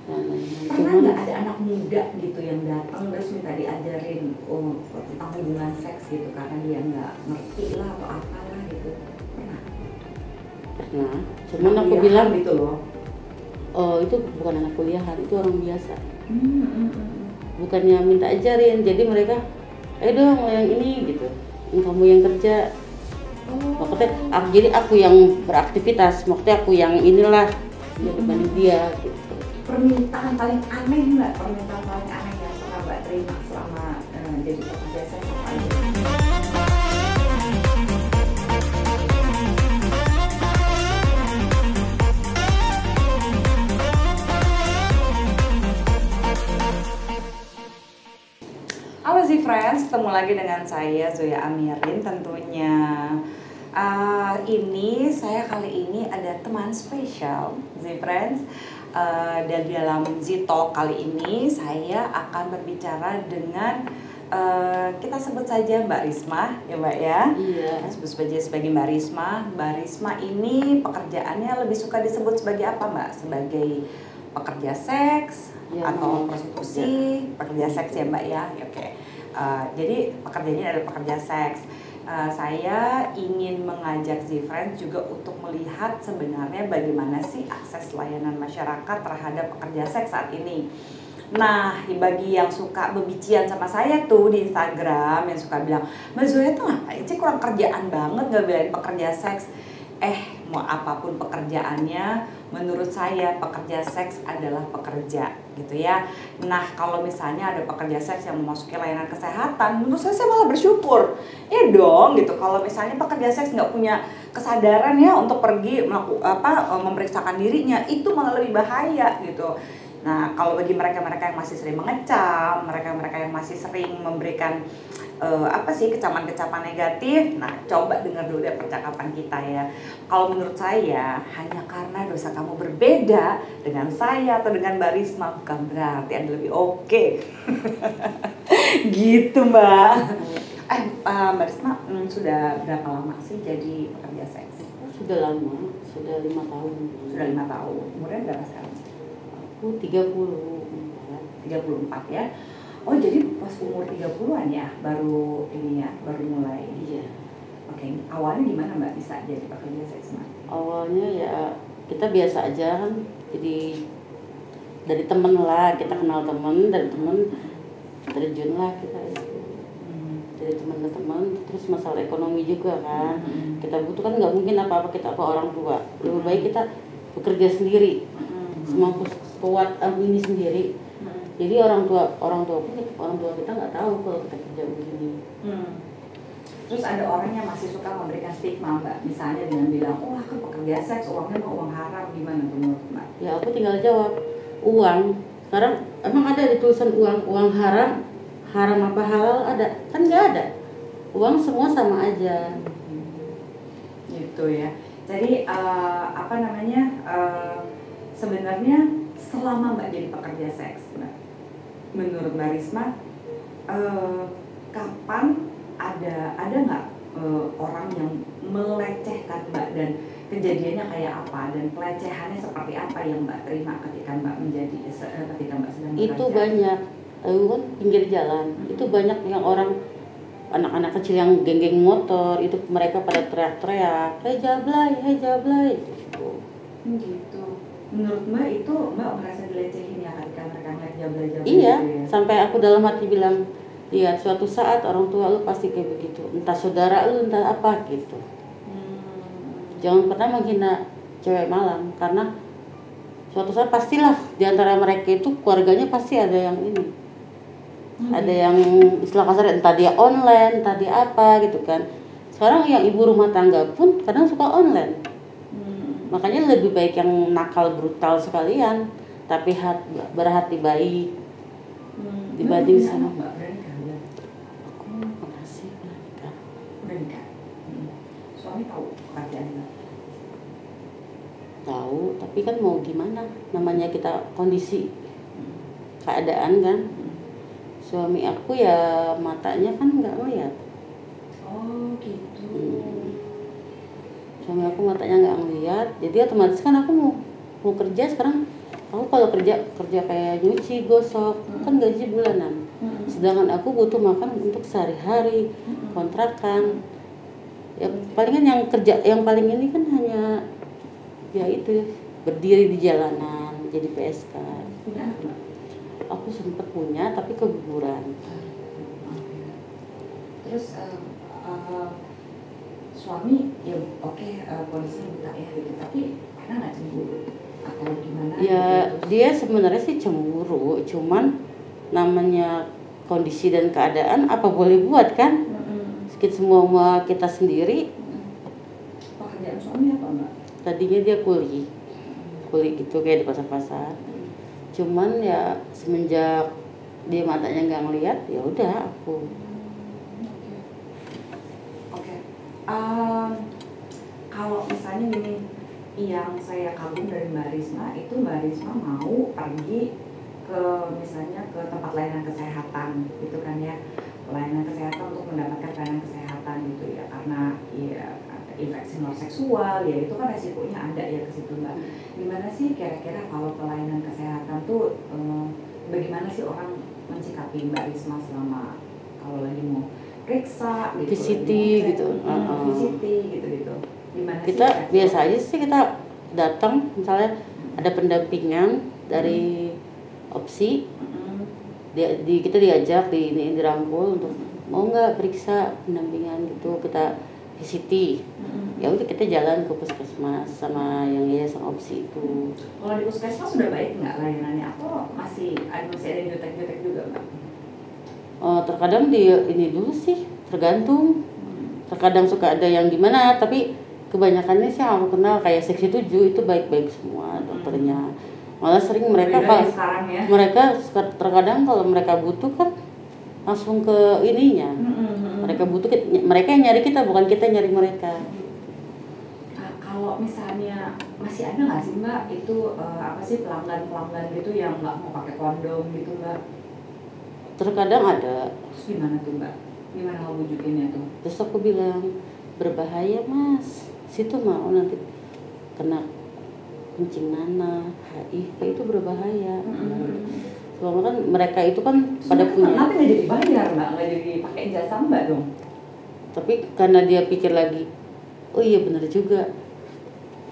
Pernah nggak ada anak muda gitu yang datang terus minta diajarin tentang hubungan seks gitu karena dia nggak ngerti lah atau apalah gitu? Pernah? Pernah, cuman aku bilang gitu loh. Oh, itu bukan anak kuliahan, itu orang biasa. Bukannya minta ajarin, jadi mereka ayo dong yang ini gitu, kamu yang kerja. Maksudnya jadi aku yang beraktivitas, maksudnya aku yang inilah dibanding dia gitu. Permintaan paling aneh nggak? Permintaan paling aneh yang pernah Mbak terima selama jadi pekerja seks apa aja? Halo Z-Friends, ketemu lagi dengan saya Zoya Amirin tentunya. Ini saya kali ini ada teman spesial Z-Friends. Dan dalam Z-Talk kali ini saya akan berbicara dengan kita sebut saja Mbak Risma ya Mbak ya. Iya. Sebut saja sebagai Mbak Risma. Mbak Risma ini pekerjaannya lebih suka disebut sebagai apa Mbak? Sebagai pekerja seks ya, atau prostitusi? Pekerja seks ya Mbak ya. Oke. Jadi pekerjaannya adalah pekerja seks. Saya ingin mengajak Z-Friends juga untuk melihat sebenarnya bagaimana sih akses layanan masyarakat terhadap pekerja seks saat ini. Nah, bagi yang suka bebician sama saya tuh di Instagram, yang suka bilang, Mbak Zoya tuh ngapain sih kurang kerjaan banget nggak belain pekerja seks? Mau apapun pekerjaannya, menurut saya pekerja seks adalah pekerja gitu ya. Nah, kalau misalnya ada pekerja seks yang memasuki layanan kesehatan, menurut saya malah bersyukur. Ya dong gitu. Kalau misalnya pekerja seks nggak punya kesadaran ya untuk pergi memeriksakan dirinya, itu malah lebih bahaya gitu. Nah, kalau bagi mereka-mereka yang masih sering mengecam, mereka-mereka yang masih sering memberikan kecaman-kecaman negatif, nah coba dengar dulu deh percakapan kita ya. Kalau menurut saya, hanya karena dosa kamu berbeda dengan saya atau dengan Mbak Risma, bukan berarti Anda lebih oke. Gitu Mbak. Mbak Risma sudah berapa lama sih jadi pekerja seks? Sudah lama, sudah 5 tahun. Sudah 5 tahun. Umurnya berapa sekarang? Aku 34 ya. Oh, jadi pas umur 30-an ya baru ini ya, baru mulai. Iya. Oke, awalnya gimana Mbak bisa jadi pekerja seks Mbak? Awalnya ya kita biasa aja kan, jadi dari temen lah, kita kenal temen, dari temen terjun lah kita itu. Dari teman ke teman, terus masalah ekonomi juga kan. Kita butuh kan, nggak mungkin apa-apa kita ke orang tua. Lebih baik kita bekerja sendiri, semampu kuat ini sendiri. Jadi orang tua kita nggak tahu kalau kita kerja begini. Terus ada orang yang masih suka memberikan stigma Mbak, misalnya dengan bilang, wah kan pekerja seks uangnya mau uang haram, gimana tuh menurut Mbak? Ya aku tinggal jawab, uang sekarang emang ada di tulisan uang haram apa halal ada? Kan nggak ada. Uang semua sama aja. Gitu ya. Jadi sebenarnya selama Mbak jadi pekerja seks Mbak, menurut Mbak Risma, kapan ada nggak orang yang melecehkan Mbak, dan kejadiannya kayak apa dan pelecehannya seperti apa yang Mbak terima ketika Mbak ketika Mbak sedang bekerja? Itu banyak, kan pinggir jalan, itu banyak yang orang anak-anak kecil yang geng-geng motor itu mereka pada teriak-teriak, hei jablay gitu. Gitu. Menurut Mbak itu Mbak merasa dilecehin ya ketika mereka ngeliat jablay-jablay? Iya, gitu ya? sampai aku dalam hati bilang, lihat suatu saat orang tua lu pasti kayak begitu, entah saudara lu entah apa gitu. Jangan pernah menghina cewek malam, karena suatu saat pastilah diantara mereka itu keluarganya pasti ada yang ini, ada yang istilah kasar, entah dia online, entah dia apa gitu kan. Sekarang yang ibu rumah tangga pun kadang suka online. Makanya lebih baik yang nakal brutal sekalian tapi berhati baik dibanding sama Mbak berani kan? aku makasih Berani kan? Suami tahu pekerjaan Mbak? Tahu, tapi kan mau gimana, namanya kita kondisi keadaan kan. Suami aku ya matanya kan nggak ngeliat. Oh gitu. Suami aku matanya nggak ngeliat, jadi otomatis kan aku mau kerja sekarang Aku kalau kerja kayak nyuci, gosok, kan gaji bulanan. Sedangkan aku butuh makan untuk sehari-hari, kontrakan. Ya palingan yang paling ini kan hanya ya itu berdiri di jalanan jadi PSK. Aku sempat punya tapi keguguran. Terus suami ya oke, polisi buta ya gitu, tapi pernah nggak cemburu atau gimana? Ya gitu? dia sebenarnya sih cemburu, cuman namanya kondisi dan keadaan apa boleh buat kan? Semua kita sendiri. Pekerjaan suami apa mbak? Tadinya dia kuli gitu kayak di pasar-pasar. Cuman ya semenjak dia matanya nggak ngeliat, ya udah aku. Oke. Kalau misalnya gini, yang saya kagum dari Mbak Risma itu Mbak Risma mau pergi ke misalnya ke tempat layanan kesehatan gitu kan ya, pelayanan kesehatan untuk mendapatkan pelayanan kesehatan gitu ya, karena ya infeksi luar seksual ya itu kan resikonya ada ya ke situ mbak. Gimana sih kira-kira kalau pelayanan kesehatan tuh bagaimana sih orang mensikapi Mbak Risma selama kalau lagi mau periksa gitu, VCT gitu, VCT gitu. Gimana kita sih, biasa aja sih, kita datang misalnya ada pendampingan dari opsi, kita diajak ini dirangkul untuk mau nggak periksa pendampingan gitu, kita VCT. Ya udah kita jalan ke puskesmas sama yang yayasan opsi itu. Kalau di puskesmas sudah baik nggak layanannya atau masih ada jutek-jutek juga mbak? Terkadang ini dulu sih tergantung. Terkadang suka ada yang gimana, tapi kebanyakannya sih yang aku kenal kayak seksi 7 itu baik-baik semua dokternya. Malah sering mereka mereka terkadang kalau mereka butuh kan langsung ke ininya. Mereka butuh, mereka yang nyari kita, bukan kita yang nyari mereka. Kalau misalnya masih ada nggak sih mbak itu apa sih pelanggan gitu yang nggak mau pakai kondom gitu mbak? Terkadang ada. Terus gimana tuh mbak? Gimana ngebujukinnya tuh? Terus aku bilang berbahaya mas, situ mau nanti kena kencing nanah, HIV itu berbahaya. Soalnya kan mereka itu kan pada punya. Nanti nggak jadi bayar mbak, nggak jadi pakai jasa mbak dong. Tapi karena dia pikir lagi, oh iya benar juga,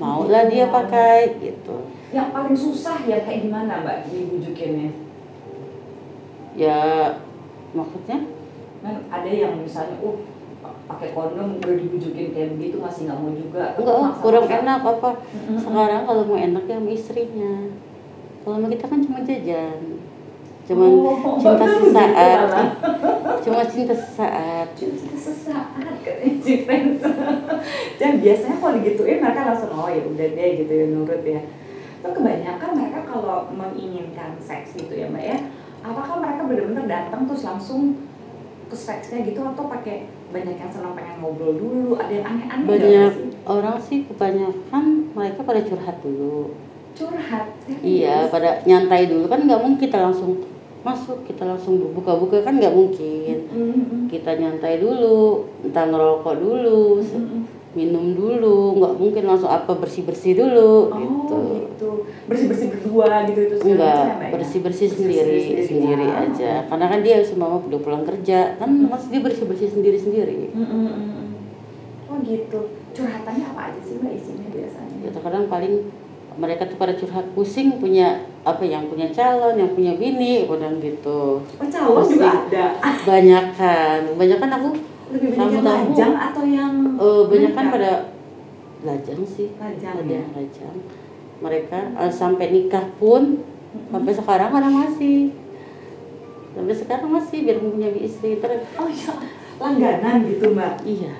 maulah dia pakai gitu. Yang paling susah ya kayak gimana mbak dibujukinnya? Ya maksudnya? Kan ada yang misalnya, pakai kondom udah dibujukin kayak begitu masih nggak mau juga. Enggak, kurang enak apa? Sekarang kalau mau enak ya sama istrinya. Kalau sama kita kan cuma jajan. Cuma cinta sesaat. Cuma cinta sesaat. Cinta sesaat katanya si fans. Dan biasanya kalau digituin mereka langsung oh ya udah deh gitu ya nurut ya. Terus kebanyakan mereka kalau menginginkan seks gitu ya mbak ya, apakah mereka benar-benar datang terus langsung ke seksnya gitu atau pakai banyak yang senang pengen ngobrol dulu, ada yang aneh-aneh? Banyak orang sih kebanyakan mereka pada curhat dulu. Curhat? Iya, pada nyantai dulu kan nggak mungkin kita langsung masuk, kita langsung buka-buka kan nggak mungkin. Kita nyantai dulu, entah ngerokok dulu, minum dulu, nggak mungkin langsung apa bersih-bersih dulu gitu. Bersih-bersih berdua gitu itu? Enggak, bersih-bersih sendiri aja. Karena kan dia semua udah pulang kerja, kan masih dia bersih-bersih sendiri. Oh gitu. Curhatannya apa aja sih mbak isinya biasanya? Ya terkadang paling mereka tuh pada curhat pusing punya yang punya calon, yang punya bini, kadang gitu. Oh calon juga ada? Banyakan aku lebih banyak yang lajang atau yang banyakan pada lajang sih. Lajang. Mereka sampai nikah pun sampai sekarang masih biar punya istri terus. Oh iya, langganan gitu mbak? Iya.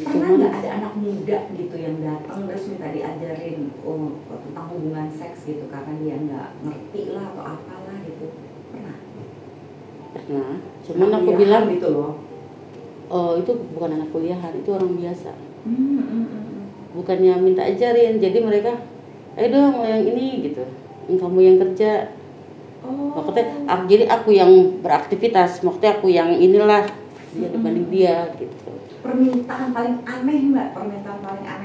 Pernah nggak ada anak muda gitu yang datang terus minta diajarin tentang hubungan seks gitu karena dia nggak ngerti lah atau apalah gitu? Pernah. Cuman aku bilang gitu loh. Oh itu bukan anak kuliahan, itu orang biasa. Bukannya minta ajarin, jadi mereka, ayo dong yang ini gitu, kamu yang kerja. Maksudnya, jadi aku yang beraktivitas, maksudnya aku yang inilah dia dibanding dia gitu. Permintaan paling aneh mbak,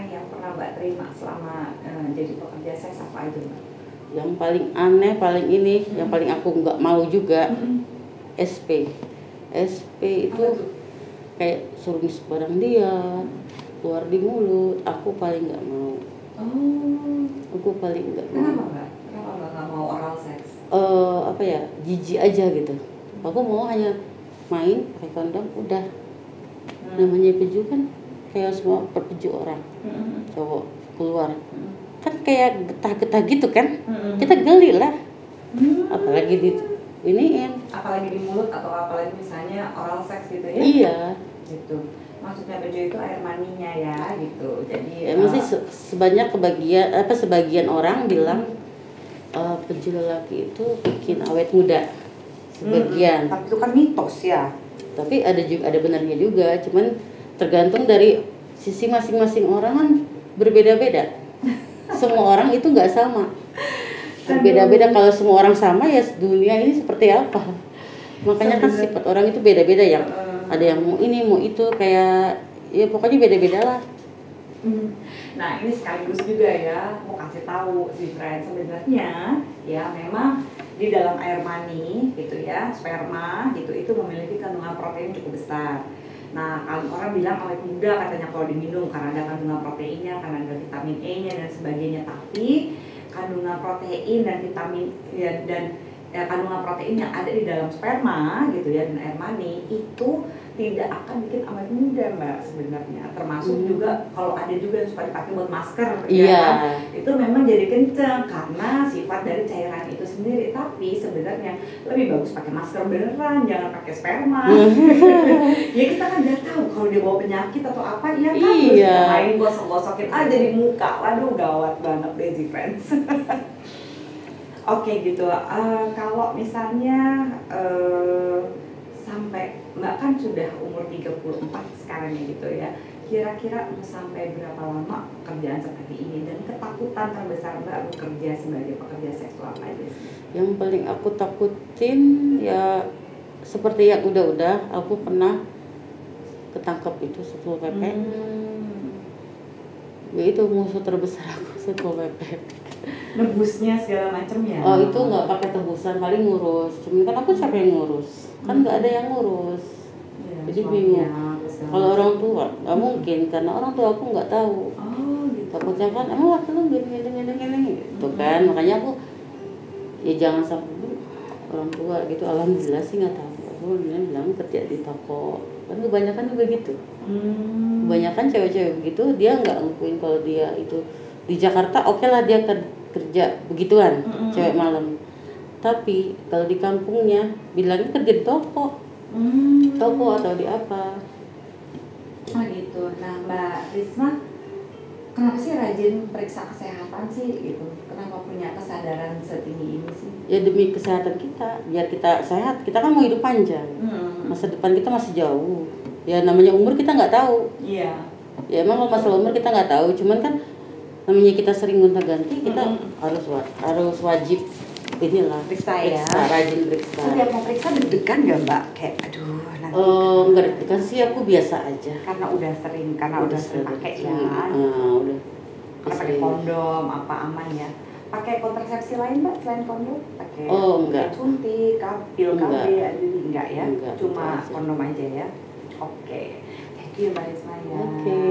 yang pernah mbak terima selama jadi pekerja seks apa aja mbak? Yang paling aneh, paling ini, yang paling aku nggak mau juga, SP. SP itu kayak suruh ngisi barang dia, keluar di mulut, aku paling nggak mau. Aku paling nggak mau. Kenapa nggak? Kenapa nggak mau oral seks? Apa ya, jijik aja gitu. Aku mau hanya main pakai kondom, udah. Namanya peju kan kayak semua perpeju orang, cowok keluar kan kayak getah-getah gitu kan, kita geli lah, apalagi di iniin, apalagi di mulut atau apalagi misalnya oral seks gitu ya. Iya gitu, maksudnya peju itu air maninya ya gitu. Jadi ya, masih sebagian orang bilang peju lelaki itu bikin awet muda, sebagian. Tapi itu kan mitos ya. Tapi ada benarnya juga, cuman tergantung dari sisi masing-masing orang kan berbeda-beda. Semua orang itu nggak sama, berbeda-beda. Kalau semua orang sama ya dunia ini seperti apa? Makanya kan sifat orang itu beda-beda, yang ada yang mau ini mau itu, kayak ya pokoknya beda-beda lah. Nah ini sekaligus juga ya mau kasih tahu si friend, sebenarnya ya memang di dalam air mani gitu ya, sperma gitu, itu memiliki kandungan protein cukup besar. Nah, kalau orang bilang awet muda katanya kalau diminum karena ada kandungan proteinnya, karena ada vitamin E-nya dan sebagainya. Tapi kandungan protein dan vitamin kandungan protein yang ada di dalam sperma gitu ya dan air mani itu tidak akan bikin awet muda, Mbak, sebenarnya. Termasuk juga kalau ada juga yang suka dipakai buat masker, ya, itu memang jadi kenceng karena sifat dari cairan itu sendiri. Tapi sebenarnya lebih bagus pakai masker beneran, jangan pakai sperma. Ya kita kan nggak tahu kalau dia bawa penyakit atau apa, ya kan. Terus main gosok-gosokin aja di muka, waduh gawat banget Daisy Friends. Oke gitu. Kalau misalnya sampai Mbak kan sudah umur 34 sekarang ya gitu ya, kira-kira mau sampai berapa lama pekerjaan seperti ini, dan ketakutan terbesar Mbak bekerja sebagai pekerja seksual apa aja sih? Yang paling aku takutin ya seperti yang udah-udah, aku pernah ketangkep itu Satpol PP. Ya itu musuh terbesar aku, Satpol PP. Nebusnya segala macam ya? Oh itu nggak pakai tebusan, paling ngurus. Cuman kan aku siapa yang ngurus? Kan nggak ada yang ngurus. Ya, jadi bingung. Kalau orang tua nggak mungkin, karena orang tua aku nggak tahu. Gitu. Takutnya kan emang waktu lu gini gitu kan. Makanya aku ya jangan sampai orang tua gitu. Alhamdulillah sih nggak tahu. Aku bilang kerja di toko. Kan kebanyakan juga gitu. Kebanyakan cewek-cewek begitu, dia nggak ngakuin kalau dia itu di Jakarta. Oke lah dia kerja begituan, cewek malam. Tapi kalau di kampungnya bilangnya kerja di toko, toko atau di apa. Oh gitu. Nah Mbak Risma, kenapa sih rajin periksa kesehatan sih gitu? Kenapa punya kesadaran setinggi ini sih? Ya demi kesehatan kita, biar kita sehat. Kita kan mau hidup panjang, masa depan kita masih jauh. Ya namanya umur kita nggak tahu. Iya. Ya emang kalau masalah umur kita nggak tahu, cuman kan namanya kita sering gonta-ganti, kita harus wajib inilah periksa ya, rajin periksa. Setiap mau periksa deg-degan nggak Mbak? Kayak aduh nanti. Nggak deg-degan sih, aku biasa aja. Karena udah sering pakai ya. Udah. Pakai kondom apa aman ya? Pakai kontrasepsi lain Mbak selain kondom? Pakai enggak. Suntik, pil KB, enggak ya? Enggak, cuma kondom aja ya. Oke. Thank you Mbak Risma ya. Oke.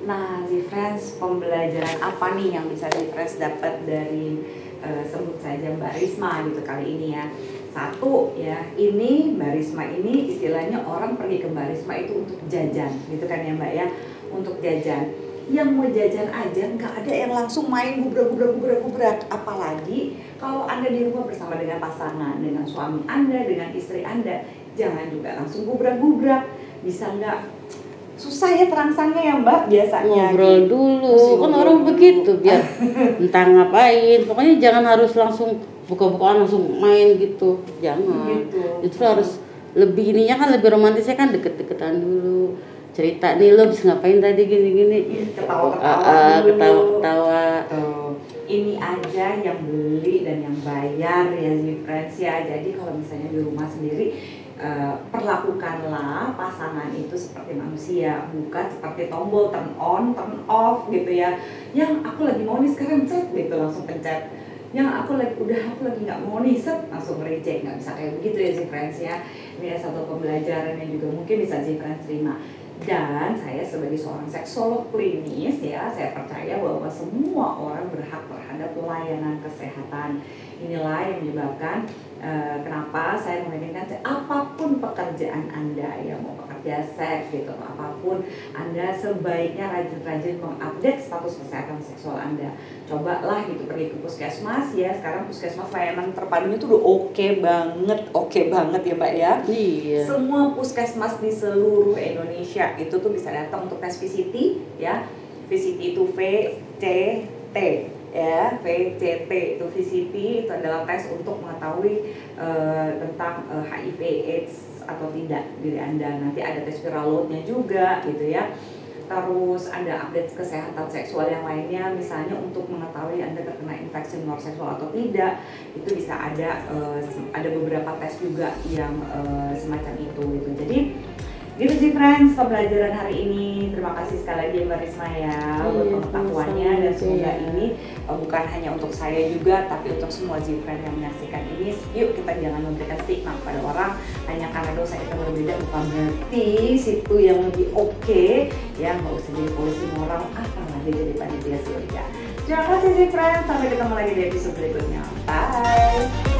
Nah, Z-Friends, pembelajaran apa nih yang bisa Z-Friends dapat dari sebut saja Mbak Risma gitu kali ini ya? Satu ya, ini Mbak Risma ini istilahnya orang pergi ke Mbak Risma itu untuk jajan gitu kan ya Mbak ya, untuk jajan. Yang mau jajan aja nggak ada yang langsung main gubrak, apalagi kalau Anda di rumah bersama dengan pasangan, dengan suami Anda, dengan istri Anda, jangan juga langsung gubrak, bisa nggak? Susah ya terangsangnya ya Mbak biasanya. Ngobrol dulu, kan orang begitu biar entah ngapain. Pokoknya jangan harus langsung buka-bukaan langsung main gitu, jangan. Justru harus lebih ininya kan lebih romantisnya kan deket-deketan dulu. Cerita nih lo bisa ngapain tadi gini-gini. Ketawa-ketawa. Ini aja yang beli dan yang bayar ya Z-Friends ya. Jadi kalau misalnya di rumah sendiri, perlakukanlah pasangan itu seperti manusia, bukan seperti tombol turn on, turn off gitu ya. Yang aku lagi mau nih sekarang cet gitu langsung pencet. yang aku lagi nggak mau nih, langsung reject. Nggak bisa kayak begitu ya sih friends ya. Ini satu pembelajaran yang juga mungkin bisa sih friends terima. Dan saya sebagai seorang seksolog klinis ya, saya percaya bahwa semua orang berhak terhadap pelayanan kesehatan. Inilah yang menyebabkan kenapa saya menginginkan apapun pekerjaan Anda, ya mau pekerja seks gitu, apapun Anda sebaiknya rajin-rajin mengupdate status kesehatan seksual Anda. Cobalah gitu pergi ke puskesmas ya, sekarang puskesmas layanan terpadunya itu udah oke banget ya Mbak ya. Iya. Semua puskesmas di seluruh Indonesia itu tuh bisa datang untuk tes VCT ya. VCT itu VCT ya, VCT itu VCT itu adalah tes untuk mengetahui tentang HIV AIDS atau tidak diri Anda. Nanti ada tes viral load-nya juga gitu ya. Terus ada update kesehatan seksual yang lainnya, misalnya untuk mengetahui Anda terkena infeksi menular seksual atau tidak, itu bisa ada beberapa tes juga yang semacam itu gitu. Jadi gitu sih friends pembelajaran hari ini. Terima kasih sekali lagi Mbak Risma ya buat pengetahuannya, dan semoga ini bukan hanya untuk saya juga tapi untuk semua Z-Friend yang menyaksikan ini. Yuk kita jangan memberikan stigma kepada orang hanya karena dosa kita berbeda, bukan berarti situ yang lebih oke ya, nggak usah jadi polisi moral apalagi jadi panitia surga. Terima kasih Z-Friend, sampai ketemu lagi di episode berikutnya. Bye.